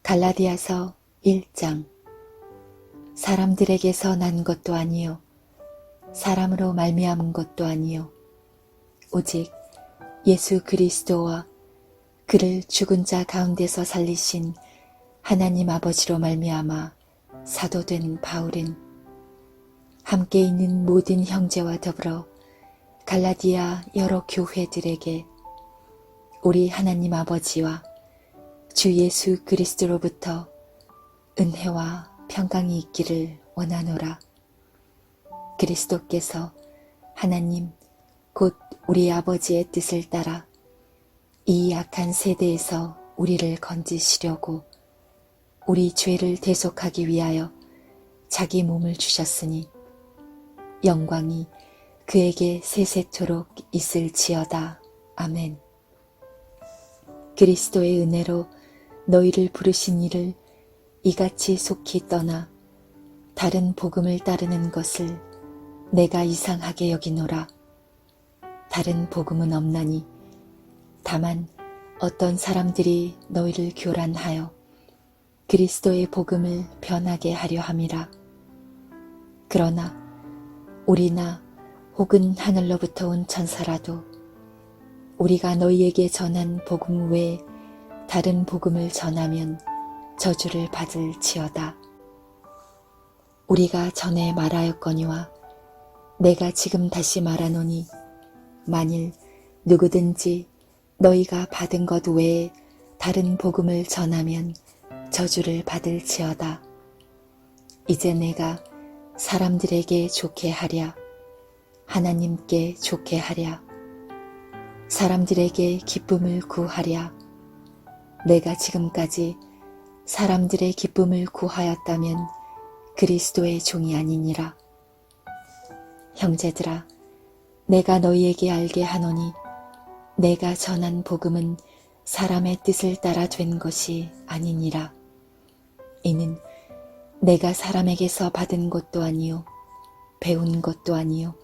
갈라디아서 1장. 사람들에게서 난 것도 아니요 사람으로 말미암은 것도 아니요 오직 예수 그리스도와 그를 죽은 자 가운데서 살리신 하나님 아버지로 말미암아 사도된 바울은 함께 있는 모든 형제와 더불어 갈라디아 여러 교회들에게 우리 하나님 아버지와 주 예수 그리스도로부터 은혜와 평강이 있기를 원하노라. 그리스도께서 하나님 곧 우리 아버지의 뜻을 따라 이 악한 세대에서 우리를 건지시려고 우리 죄를 대속하기 위하여 자기 몸을 주셨으니 영광이 그에게 세세토록 있을지어다. 아멘. 그리스도의 은혜로 너희를 부르신 이를 이같이 속히 떠나 다른 복음을 따르는 것을 내가 이상하게 여기노라. 다른 복음은 없나니 다만 어떤 사람들이 너희를 교란하여 그리스도의 복음을 변하게 하려 함이라. 그러나 우리나 혹은 하늘로부터 온 천사라도 우리가 너희에게 전한 복음 외에 다른 복음을 전하면 저주를 받을지어다. 우리가 전에 말하였거니와 내가 지금 다시 말하노니 만일 누구든지 너희가 받은 것 외에 다른 복음을 전하면 저주를 받을지어다. 이제 내가 사람들에게 좋게 하랴 하나님께 좋게 하랴 사람들에게 기쁨을 구하랴. 내가 지금까지 사람들의 기쁨을 구하였다면 그리스도의 종이 아니니라. 형제들아, 내가 너희에게 알게 하노니 내가 전한 복음은 사람의 뜻을 따라 된 것이 아니니라. 이는 내가 사람에게서 받은 것도 아니요 배운 것도 아니요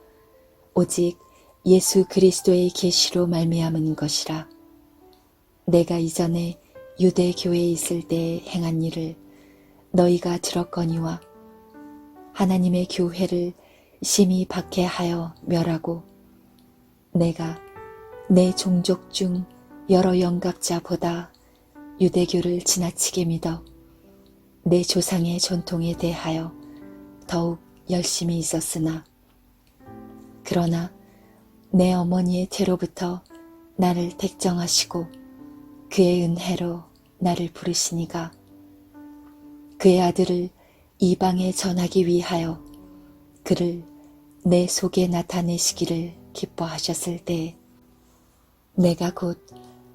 오직 예수 그리스도의 계시로 말미암은 것이라. 내가 이전에 유대 교회에 있을 때에 행한 일을 너희가 들었거니와 하나님의 교회를 심히 박해하여 멸하고 내가 내 종족 중 여러 영갑자보다 유대교를 지나치게 믿어 내 조상의 전통에 대하여 더욱 열심히 있었으나 그러나 내 어머니의 태로부터 나를 택정하시고 그의 은혜로 나를 부르시니가 그의 아들을 이방에 전하기 위하여 그를 내 속에 나타내시기를 기뻐하셨을 때에 내가 곧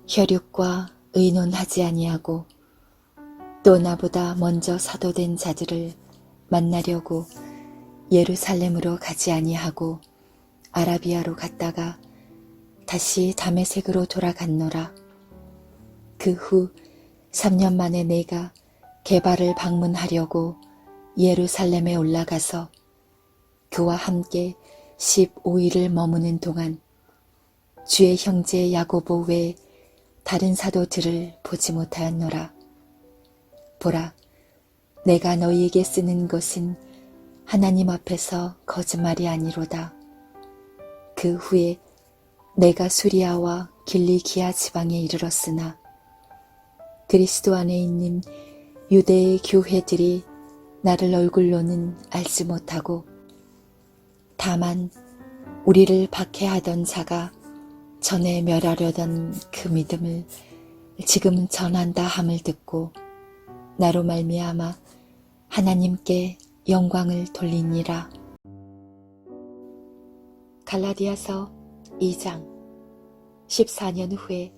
혈육과 의논하지 아니하고 또 나보다 먼저 사도된 자들을 만나려고 예루살렘으로 가지 아니하고 아라비아로 갔다가 다시 다메섹으로 돌아갔노라. 그 후 3년 만에 내가 게바를 방문하려고 예루살렘에 올라가서 그와 함께 15일을 머무는 동안 주의 형제 야고보 외에 다른 사도들을 보지 못하였노라. 보라, 내가 너희에게 쓰는 것은 하나님 앞에서 거짓말이 아니로다. 그 후에 내가 수리아와 길리기아 지방에 이르렀으나 그리스도 안에 있는 유대의 교회들이 나를 얼굴로는 알지 못하고 다만 우리를 박해하던 자가 전에 멸하려던 그 믿음을 지금 전한다 함을 듣고 나로 말미암아 하나님께 영광을 돌리니라. 갈라디아서 2장. 14년 후에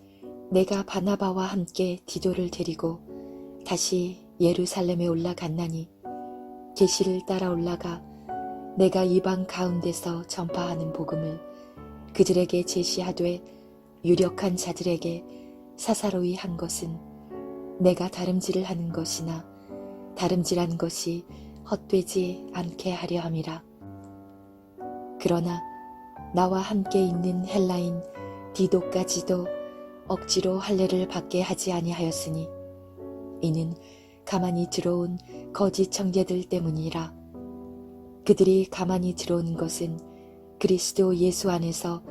내가 바나바와 함께 디도를 데리고 다시 예루살렘에 올라갔나니 계시를 따라 올라가 내가 이방 가운데서 전파하는 복음을 그들에게 제시하되 유력한 자들에게 사사로이 한 것은 내가 다름질을 하는 것이나 다름질한 것이 헛되지 않게 하려 함이라. 그러나 나와 함께 있는 헬라인 디도까지도 억지로 할례를 받게 하지 아니하였으니 이는 가만히 들어온 거짓 청개들 때문이라. 그들이 가만히 들어온 것은 그리스도 예수 안에서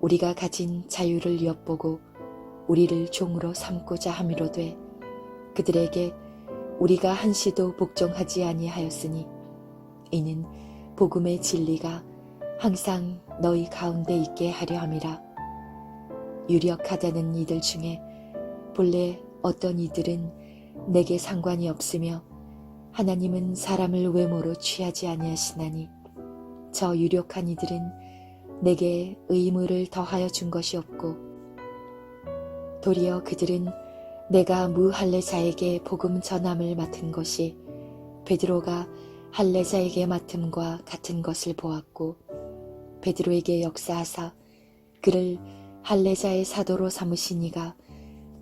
우리가 가진 자유를 엿보고 우리를 종으로 삼고자 함이로되, 그들에게 우리가 한시도 복종하지 아니하였으니 이는 복음의 진리가 항상 너희 가운데 있게 하려 함이라. 유력하다는 이들 중에 본래 어떤 이들은 내게 상관이 없으며 하나님은 사람을 외모로 취하지 아니하시나니, 저 유력한 이들은 내게 의무를 더하여 준 것이 없고 도리어 그들은 내가 무할례자에게 복음 전함을 맡은 것이 베드로가 할례자에게 맡음과 같은 것을 보았고, 베드로에게 역사하사 그를 할례자의 사도로 삼으신 이가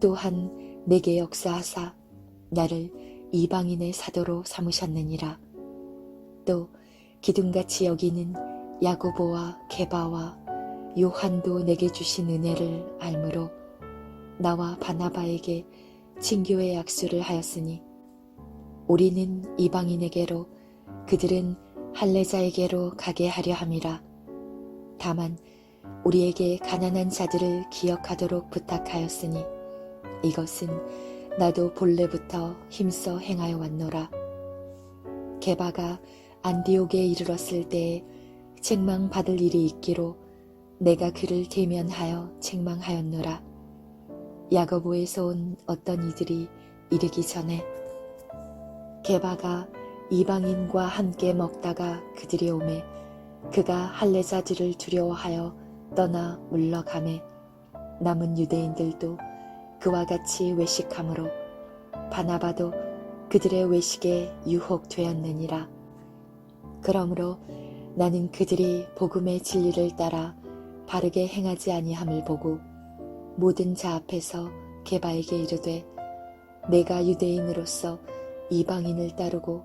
또한 내게 역사하사 나를 이방인의 사도로 삼으셨느니라. 또 기둥같이 여기는 야고보와 게바와 요한도 내게 주신 은혜를 알므로 나와 바나바에게 친교의 약수를 하였으니, 우리는 이방인에게로 그들은 할례자에게로 가게 하려 함이라. 다만 우리에게 가난한 자들을 기억하도록 부탁하였으니 이것은 나도 본래부터 힘써 행하여 왔노라. 게바가 안디옥에 이르렀을 때에 책망받을 일이 있기로 내가 그를 대면하여 책망하였노라. 야고보에서 온 어떤 이들이 이르기 전에 게바가 이방인과 함께 먹다가 그들이 오매 그가 할례자들을 두려워하여 떠나 물러가매 남은 유대인들도 그와 같이 외식함으로 바나바도 그들의 외식에 유혹되었느니라. 그러므로 나는 그들이 복음의 진리를 따라 바르게 행하지 아니함을 보고 모든 자 앞에서 게바에게 이르되, 내가 유대인으로서 이방인을 따르고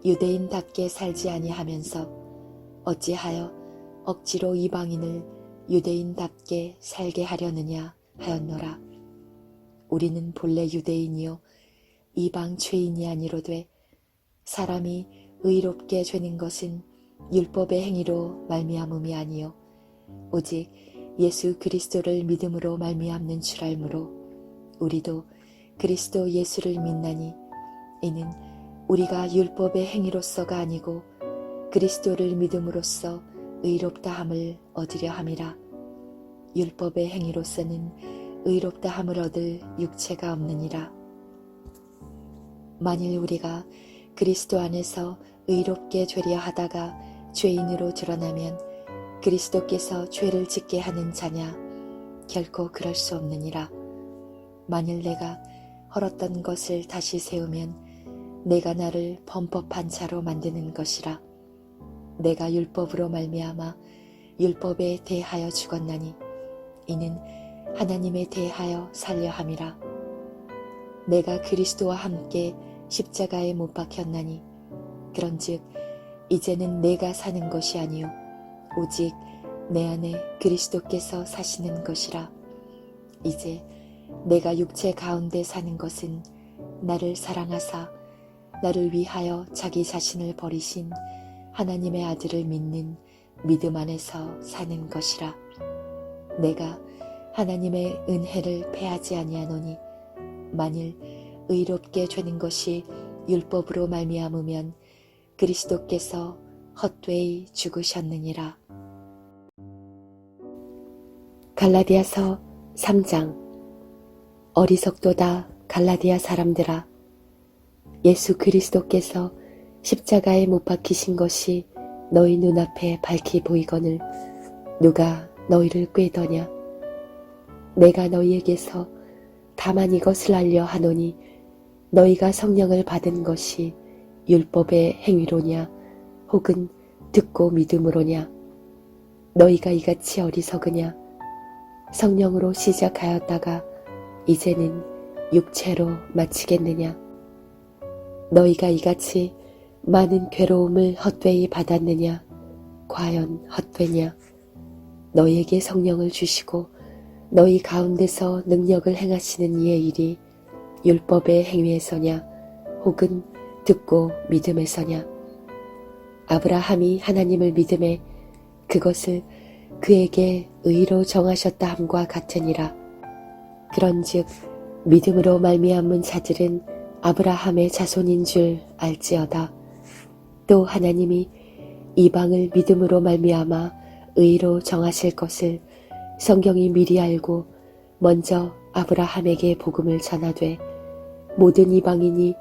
유대인답게 살지 아니하면서 어찌하여 억지로 이방인을 유대인답게 살게 하려느냐 하였노라. 우리는 본래 유대인이요 이방 죄인이 아니로되 사람이 의롭게 되는 것은 율법의 행위로 말미암음이 아니요 오직 예수 그리스도를 믿음으로 말미암는 줄 알므로 우리도 그리스도 예수를 믿나니, 이는 우리가 율법의 행위로서가 아니고 그리스도를 믿음으로써 의롭다함을 얻으려 함이라. 율법의 행위로서는 의롭다함을 얻을 육체가 없느니라. 만일 우리가 그리스도 안에서 의롭게 되려 하다가 죄인으로 드러나면 그리스도께서 죄를 짓게 하는 자냐? 결코 그럴 수 없느니라. 만일 내가 헐었던 것을 다시 세우면 내가 나를 범법한 자로 만드는 것이라. 내가 율법으로 말미암아 율법에 대하여 죽었나니 이는 하나님에 대하여 살려 함이라. 내가 그리스도와 함께 십자가에 못 박혔나니 그런즉 이제는 내가 사는 것이 아니요 오직 내 안에 그리스도께서 사시는 것이라. 이제 내가 육체 가운데 사는 것은 나를 사랑하사 나를 위하여 자기 자신을 버리신 하나님의 아들을 믿는 믿음 안에서 사는 것이라. 내가 하나님의 은혜를 패하지 아니하노니 만일 의롭게 되는 것이 율법으로 말미암으면 그리스도께서 헛되이 죽으셨느니라. 갈라디아서 3장. 어리석도다 갈라디아 사람들아, 예수 그리스도께서 십자가에 못 박히신 것이 너희 눈앞에 밝히 보이거늘 누가 너희를 꾀더냐? 내가 너희에게서 다만 이것을 알려 하노니 너희가 성령을 받은 것이 율법의 행위로냐 혹은 듣고 믿음으로냐? 너희가 이같이 어리석으냐? 성령으로 시작하였다가 이제는 육체로 마치겠느냐? 너희가 이같이 많은 괴로움을 헛되이 받았느냐? 과연 헛되냐? 너희에게 성령을 주시고 너희 가운데서 능력을 행하시는 이의 일이 율법의 행위에서냐 혹은 듣고 믿음에서냐? 아브라함이 하나님을 믿음에 그것을 그에게 의로 정하셨다 함과 같으니라. 그런즉 믿음으로 말미암은 자들은 아브라함의 자손인 줄 알지어다. 또 하나님이 이방을 믿음으로 말미암아 의로 정하실 것을 성경이 미리 알고 먼저 아브라함에게 복음을 전하되 모든 이방인이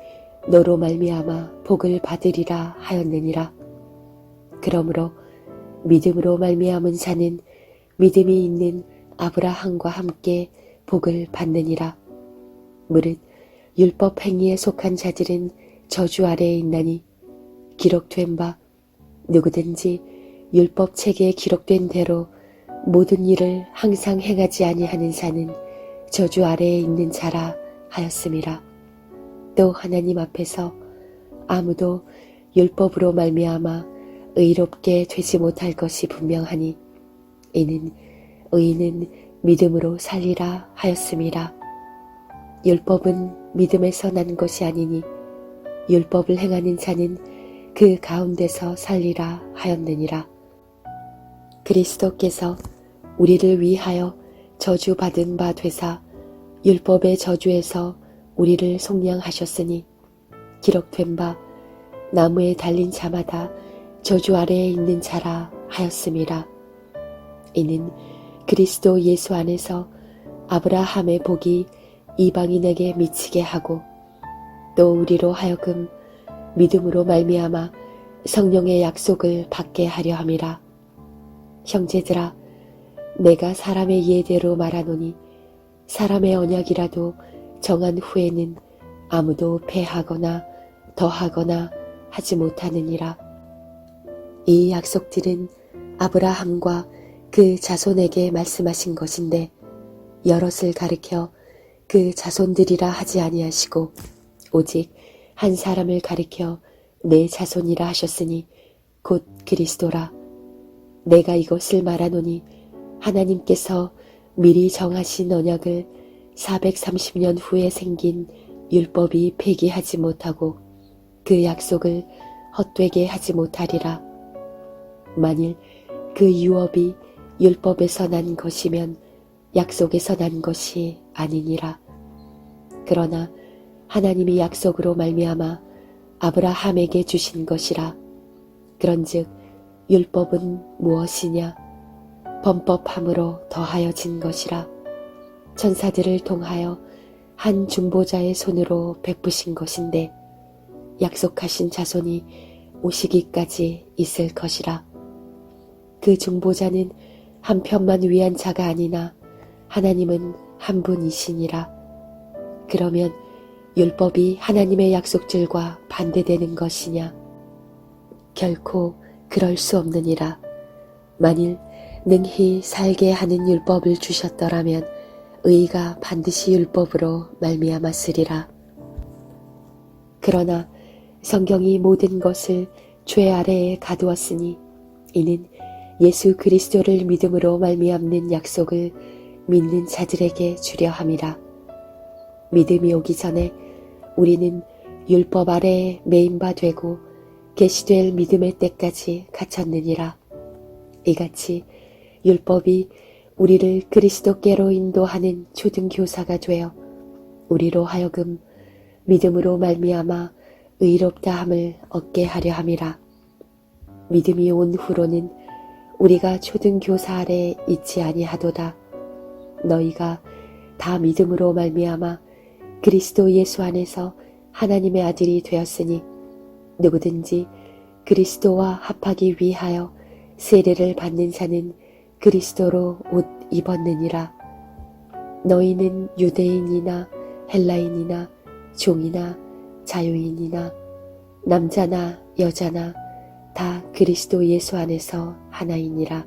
너로 말미암아 복을 받으리라 하였느니라. 그러므로 믿음으로 말미암은 자는 믿음이 있는 아브라함과 함께 복을 받느니라. 무릇 율법 행위에 속한 자들은 저주 아래에 있나니 기록된 바 누구든지 율법 책에 기록된 대로 모든 일을 항상 행하지 아니하는 자는 저주 아래에 있는 자라 하였음이라. 또 하나님 앞에서 아무도 율법으로 말미암아 의롭게 되지 못할 것이 분명하니 이는 의인은 믿음으로 살리라 하였음이라. 율법은 믿음에서 난 것이 아니니 율법을 행하는 자는 그 가운데서 살리라 하였느니라. 그리스도께서 우리를 위하여 저주받은 바 되사 율법의 저주에서 우리를 속량하셨으니 기록된 바 나무에 달린 자마다 저주 아래에 있는 자라 하였음이라. 이는 그리스도 예수 안에서 아브라함의 복이 이방인에게 미치게 하고 또 우리로 하여금 믿음으로 말미암아 성령의 약속을 받게 하려 함이라. 형제들아, 내가 사람의 예대로 말하노니 사람의 언약이라도 정한 후에는 아무도 패하거나 더하거나 하지 못하느니라. 이 약속들은 아브라함과 그 자손에게 말씀하신 것인데 여럿을 가리켜 그 자손들이라 하지 아니하시고 오직 한 사람을 가리켜 내 자손이라 하셨으니 곧 그리스도라. 내가 이것을 말하노니 하나님께서 미리 정하신 언약을 430년 후에 생긴 율법이 폐기하지 못하고 그 약속을 헛되게 하지 못하리라. 만일 그 유업이 율법에서 난 것이면 약속에서 난 것이 아니니라. 그러나 하나님이 약속으로 말미암아 아브라함에게 주신 것이라. 그런즉 율법은 무엇이냐? 범법함으로 더하여진 것이라. 천사들을 통하여 한 중보자의 손으로 베푸신 것인데 약속하신 자손이 오시기까지 있을 것이라. 그 중보자는 한 편만 위한 자가 아니나 하나님은 한 분이시니라. 그러면 율법이 하나님의 약속들과 반대되는 것이냐? 결코 그럴 수 없느니라. 만일 능히 살게 하는 율법을 주셨더라면 의가 반드시 율법으로 말미암았으리라. 그러나 성경이 모든 것을 죄 아래에 가두었으니 이는 예수 그리스도를 믿음으로 말미암는 약속을 믿는 자들에게 주려 함이라. 믿음이 오기 전에 우리는 율법 아래에 매인 바 되고 계시될 믿음의 때까지 갇혔느니라. 이같이 율법이 우리를 그리스도께로 인도하는 초등교사가 되어 우리로 하여금 믿음으로 말미암아 의롭다함을 얻게 하려 함이라. 믿음이 온 후로는 우리가 초등교사 아래 있지 아니하도다. 너희가 다 믿음으로 말미암아 그리스도 예수 안에서 하나님의 아들이 되었으니 누구든지 그리스도와 합하기 위하여 세례를 받는 자는 그리스도로 옷 입었느니라. 너희는 유대인이나 헬라인이나 종이나 자유인이나 남자나 여자나 다 그리스도 예수 안에서 하나이니라.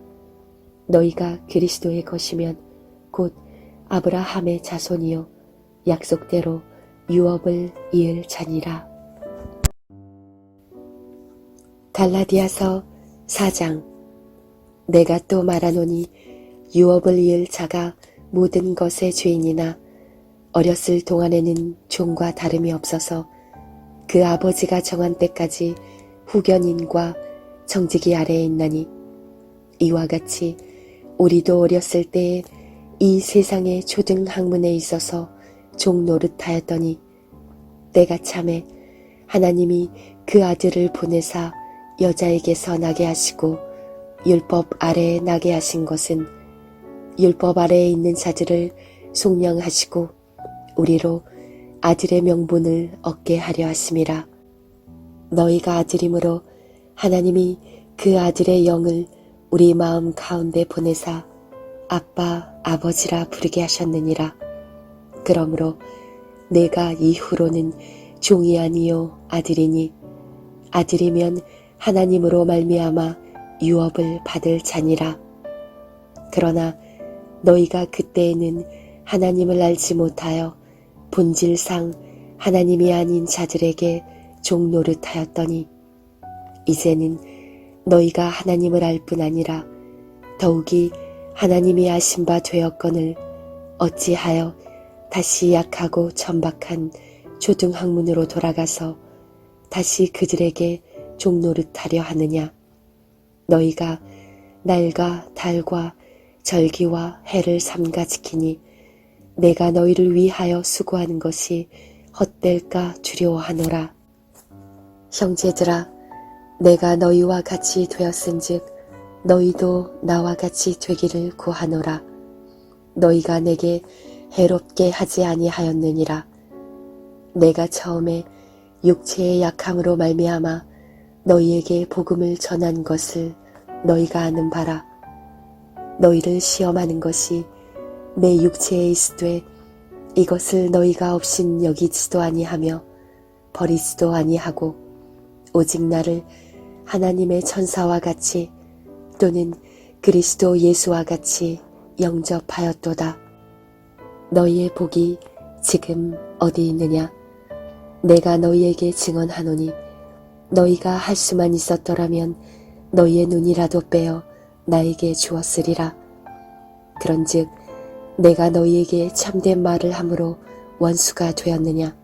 너희가 그리스도의 것이면 곧 아브라함의 자손이요 약속대로 유업을 이을 자니라. 갈라디아서 4장. 내가 또 말하노니 유업을 이을 자가 모든 것의 죄인이나 어렸을 동안에는 종과 다름이 없어서 그 아버지가 정한 때까지 후견인과 정직이 아래에 있나니 이와 같이 우리도 어렸을 때에 이 세상의 초등학문에 있어서 종노릇하였더니 때가 참에 하나님이 그 아들을 보내사 여자에게서 나게 하시고 율법 아래에 나게 하신 것은 율법 아래에 있는 자들을 속량하시고 우리로 아들의 명분을 얻게 하려 하심이라. 너희가 아들이므로 하나님이 그 아들의 영을 우리 마음 가운데 보내사 아빠 아버지라 부르게 하셨느니라. 그러므로 내가 이후로는 종이 아니요 아들이니 아들이면 하나님으로 말미암아 유업을 받을 자니라. 그러나 너희가 그때에는 하나님을 알지 못하여 본질상 하나님이 아닌 자들에게 종노릇하였더니 이제는 너희가 하나님을 알 뿐 아니라 더욱이 하나님이 아신 바 되었거늘 어찌하여 다시 약하고 천박한 초등학문으로 돌아가서 다시 그들에게 종노릇하려 하느냐. 너희가 날과 달과 절기와 해를 삼가 지키니 내가 너희를 위하여 수고하는 것이 헛될까 두려워하노라. 형제들아, 내가 너희와 같이 되었은즉 너희도 나와 같이 되기를 구하노라. 너희가 내게 해롭게 하지 아니하였느니라. 내가 처음에 육체의 약함으로 말미암아 너희에게 복음을 전한 것을 너희가 아는 바라. 너희를 시험하는 것이 내 육체에 있으되 이것을 너희가 없인 여기지도 아니하며 버리지도 아니하고 오직 나를 하나님의 천사와 같이 또는 그리스도 예수와 같이 영접하였도다. 너희의 복이 지금 어디 있느냐? 내가 너희에게 증언하노니 너희가 할 수만 있었더라면 너희의 눈이라도 빼어 나에게 주었으리라. 그런즉 내가 너희에게 참된 말을 함으로 원수가 되었느냐?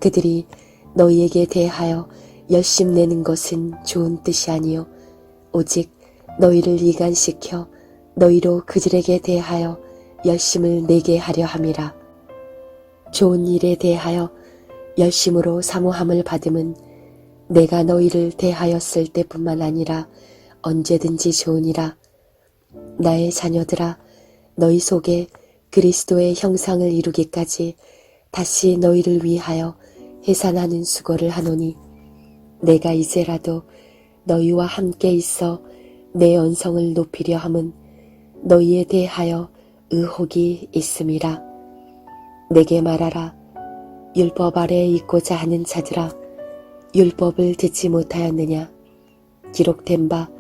그들이 너희에게 대하여 열심내는 것은 좋은 뜻이 아니요 오직 너희를 이간시켜 너희로 그들에게 대하여 열심을 내게 하려 함이라. 좋은 일에 대하여 열심으로 사모함을 받음은 내가 너희를 대하였을 때뿐만 아니라 언제든지 좋으니라. 나의 자녀들아, 너희 속에 그리스도의 형상을 이루기까지 다시 너희를 위하여 해산하는 수고를 하노니 내가 이제라도 너희와 함께 있어 내 언성을 높이려 함은 너희에 대하여 의혹이 있음이라. 내게 말하라. 율법 아래에 있고자 하는 자들아, 율법을 듣지 못하였느냐? 기록된 바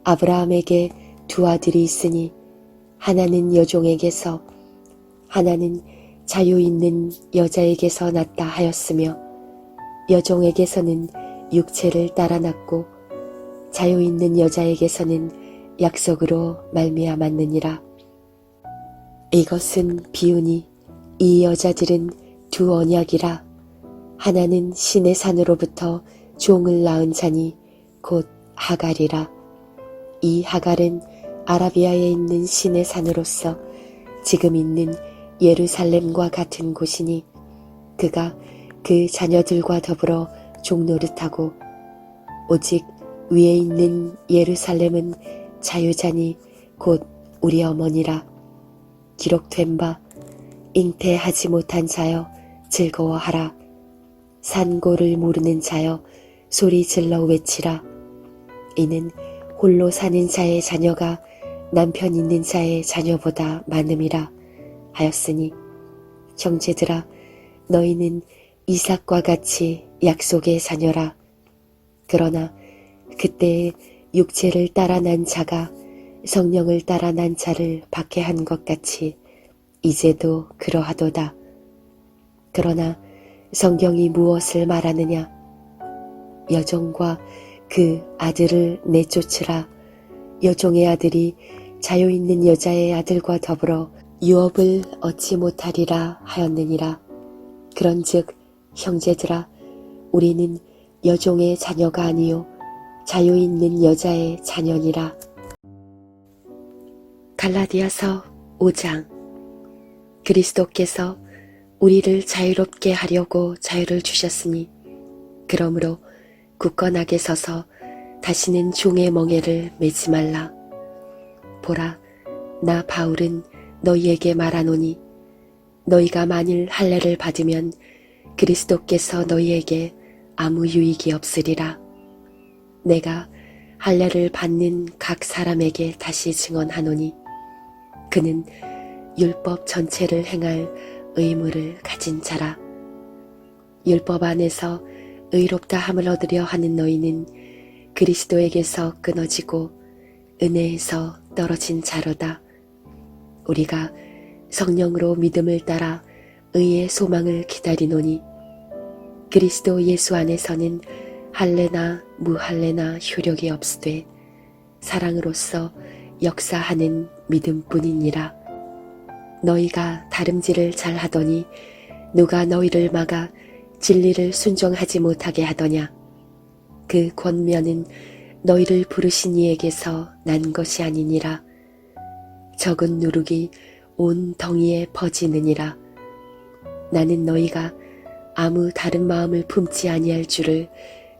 아브라함에게 두 아들이 있으니 하나는 여종에게서 하나는 자유 있는 여자에게서 났다 하였으며 여종에게서는 육체를 따라 났고 자유 있는 여자에게서는 약속으로 말미암았느니라. 이것은 비유니 이 여자들은 두 언약이라. 하나는 신의 산으로부터 종을 낳은 자니 곧 하갈이라. 이 하갈은 아라비아에 있는 신의 산으로서 지금 있는 예루살렘과 같은 곳이니 그가 그 자녀들과 더불어 종노릇하고 오직 위에 있는 예루살렘은 자유자니 곧 우리 어머니라. 기록된 바 잉태하지 못한 자여 즐거워하라. 산고를 모르는 자여 소리 질러 외치라. 이는 홀로 사는 자의 자녀가 남편 있는 자의 자녀보다 많음이라 하였으니 형제들아, 너희는 이삭과 같이 약속의 자녀라. 그러나 그때에 육체를 따라 난 자가 성령을 따라 난 자를 박해한 것 같이 이제도 그러하도다. 그러나 성경이 무엇을 말하느냐? 여종과 그 아들을 내쫓으라. 여종의 아들이 자유 있는 여자의 아들과 더불어 유업을 얻지 못하리라 하였느니라. 그런즉 형제들아, 우리는 여종의 자녀가 아니요 자유 있는 여자의 자녀니라. 갈라디아서 5장. 그리스도께서 우리를 자유롭게 하려고 자유를 주셨으니 그러므로 굳건하게 서서 다시는 종의 멍에를 매지 말라. 보라, 나 바울은 너희에게 말하노니 너희가 만일 할례를 받으면 그리스도께서 너희에게 아무 유익이 없으리라. 내가 할례를 받는 각 사람에게 다시 증언하노니 그는 율법 전체를 행할 의무를 가진 자라. 율법 안에서 의롭다 함을 얻으려 하는 너희는 그리스도에게서 끊어지고 은혜에서 떨어진 자로다. 우리가 성령으로 믿음을 따라 의의 소망을 기다리노니 그리스도 예수 안에서는 할례나 무할례나 효력이 없으되 사랑으로서 역사하는 믿음뿐이니라. 너희가 다름질을 잘하더니 누가 너희를 막아 진리를 순종하지 못하게 하더냐. 그 권면은 너희를 부르신 이에게서 난 것이 아니니라. 적은 누룩이 온 덩이에 퍼지느니라. 나는 너희가 아무 다른 마음을 품지 아니할 줄을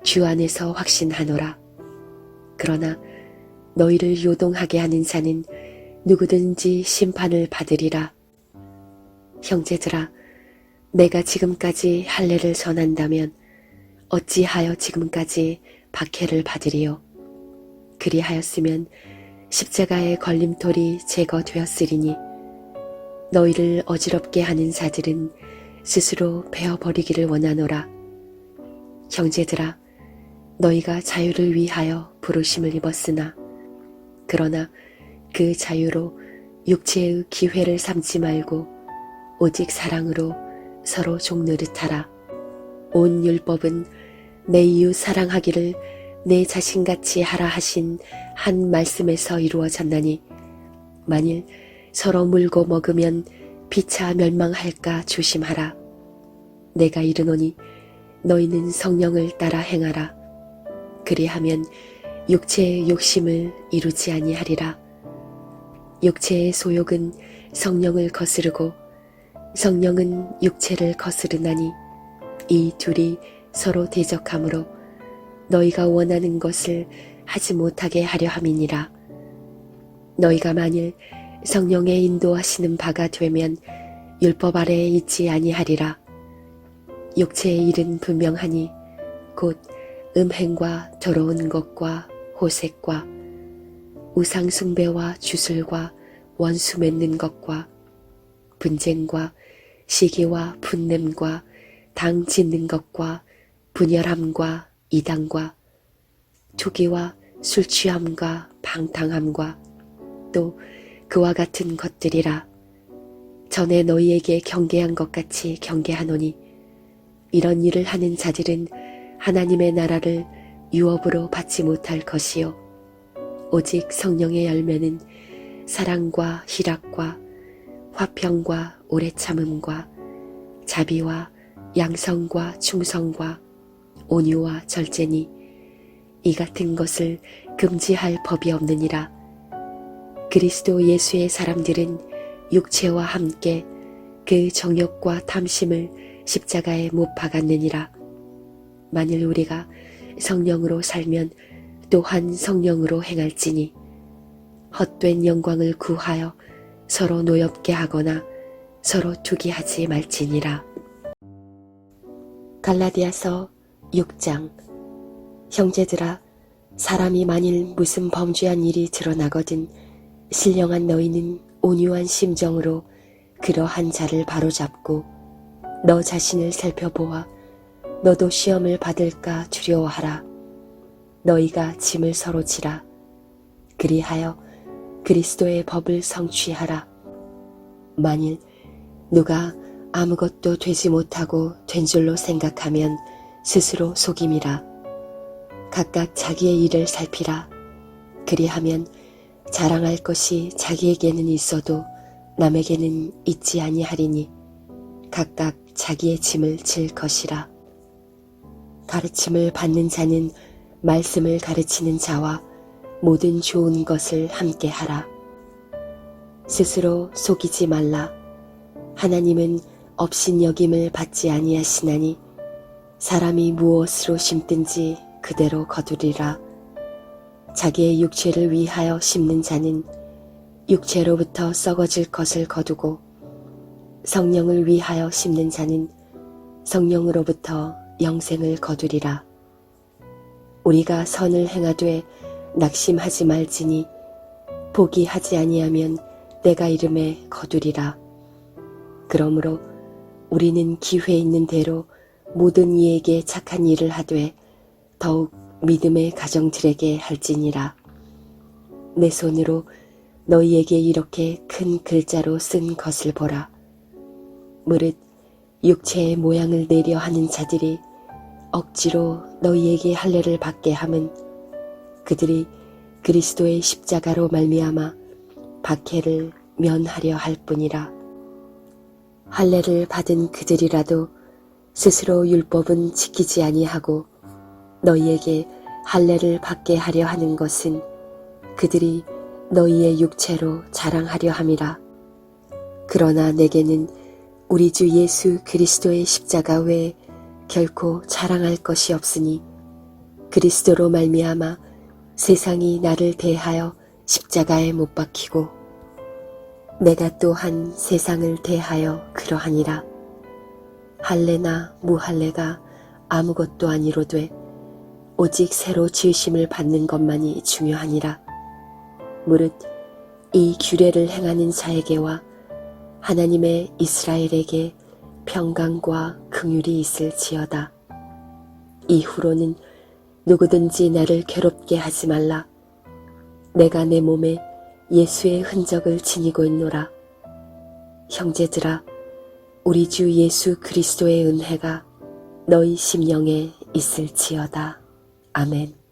주 안에서 확신하노라. 그러나 너희를 요동하게 하는 자는 누구든지 심판을 받으리라. 형제들아, 내가 지금까지 할례를 전한다면 어찌하여 지금까지 박해를 받으리요. 그리하였으면 십자가의 걸림돌이 제거되었으리니 너희를 어지럽게 하는 자들은 스스로 베어버리기를 원하노라. 형제들아, 너희가 자유를 위하여 부르심을 입었으나 그러나 그 자유로 육체의 기회를 삼지 말고 오직 사랑으로 서로 종노릇하라. 온 율법은 내 이웃 사랑하기를 내 자신같이 하라 하신 한 말씀에서 이루어졌나니 만일 서로 물고 먹으면 피차 멸망할까 조심하라. 내가 이르노니 너희는 성령을 따라 행하라. 그리하면 육체의 욕심을 이루지 아니하리라. 육체의 소욕은 성령을 거스르고 성령은 육체를 거스르나니 이 둘이 서로 대적하므로 너희가 원하는 것을 하지 못하게 하려 함이니라. 너희가 만일 성령의 인도하시는 바가 되면 율법 아래에 있지 아니하리라. 육체의 일은 분명하니 곧 음행과 더러운 것과 호색과 우상 숭배와 주술과 원수 맺는 것과 분쟁과 시기와 분냄과 당 짓는 것과 분열함과 이당과 투기와 술 취함과 방탕함과 또 그와 같은 것들이라. 전에 너희에게 경계한 것 같이 경계하노니 이런 일을 하는 자들은 하나님의 나라를 유업으로 받지 못할 것이요 오직 성령의 열매는 사랑과 희락과 화평과 오래 참음과 자비와 양성과 충성과 온유와 절제니 이 같은 것을 금지할 법이 없느니라. 그리스도 예수의 사람들은 육체와 함께 그 정욕과 탐심을 십자가에 못 박았느니라. 만일 우리가 성령으로 살면 또한 성령으로 행할지니 헛된 영광을 구하여 서로 노엽게 하거나 서로 투기하지 말지니라. 갈라디아서 6장. 형제들아, 사람이 만일 무슨 범죄한 일이 드러나거든 신령한 너희는 온유한 심정으로 그러한 자를 바로잡고 너 자신을 살펴보아 너도 시험을 받을까 두려워하라. 너희가 짐을 서로 지라. 그리하여 그리스도의 법을 성취하라. 만일 누가 아무것도 되지 못하고 된 줄로 생각하면 스스로 속임이라. 각각 자기의 일을 살피라. 그리하면 자랑할 것이 자기에게는 있어도 남에게는 있지 아니하리니 각각 자기의 짐을 질 것이라. 가르침을 받는 자는 말씀을 가르치는 자와 모든 좋은 것을 함께 하라. 스스로 속이지 말라. 하나님은 업신여김을 받지 아니하시나니 사람이 무엇으로 심든지 그대로 거두리라. 자기의 육체를 위하여 심는 자는 육체로부터 썩어질 것을 거두고 성령을 위하여 심는 자는 성령으로부터 영생을 거두리라. 우리가 선을 행하되 낙심하지 말지니 포기하지 아니하면 내가 이름에 거두리라. 그러므로 우리는 기회 있는 대로 모든 이에게 착한 일을 하되 더욱 믿음의 가정들에게 할지니라. 내 손으로 너희에게 이렇게 큰 글자로 쓴 것을 보라. 무릇 육체의 모양을 내려 하는 자들이 억지로 너희에게 할례를 받게 함은 그들이 그리스도의 십자가로 말미암아 박해를 면하려 할 뿐이라. 할례를 받은 그들이라도 스스로 율법은 지키지 아니하고 너희에게 할례를 받게 하려 하는 것은 그들이 너희의 육체로 자랑하려 함이라. 그러나 내게는 우리 주 예수 그리스도의 십자가 외에 결코 자랑할 것이 없으니 그리스도로 말미암아 세상이 나를 대하여 십자가에 못 박히고 내가 또한 세상을 대하여 그러하니라. 할례나 무할례가 아무것도 아니로되 오직 새로 지으심을 받는 것만이 중요하니라. 무릇 이 규례를 행하는 자에게와 하나님의 이스라엘에게 평강과 긍휼이 있을지어다. 이후로는 누구든지 나를 괴롭게 하지 말라. 내가 내 몸에 예수의 흔적을 지니고 있노라. 형제들아, 우리 주 예수 그리스도의 은혜가 너희 심령에 있을지어다. 아멘.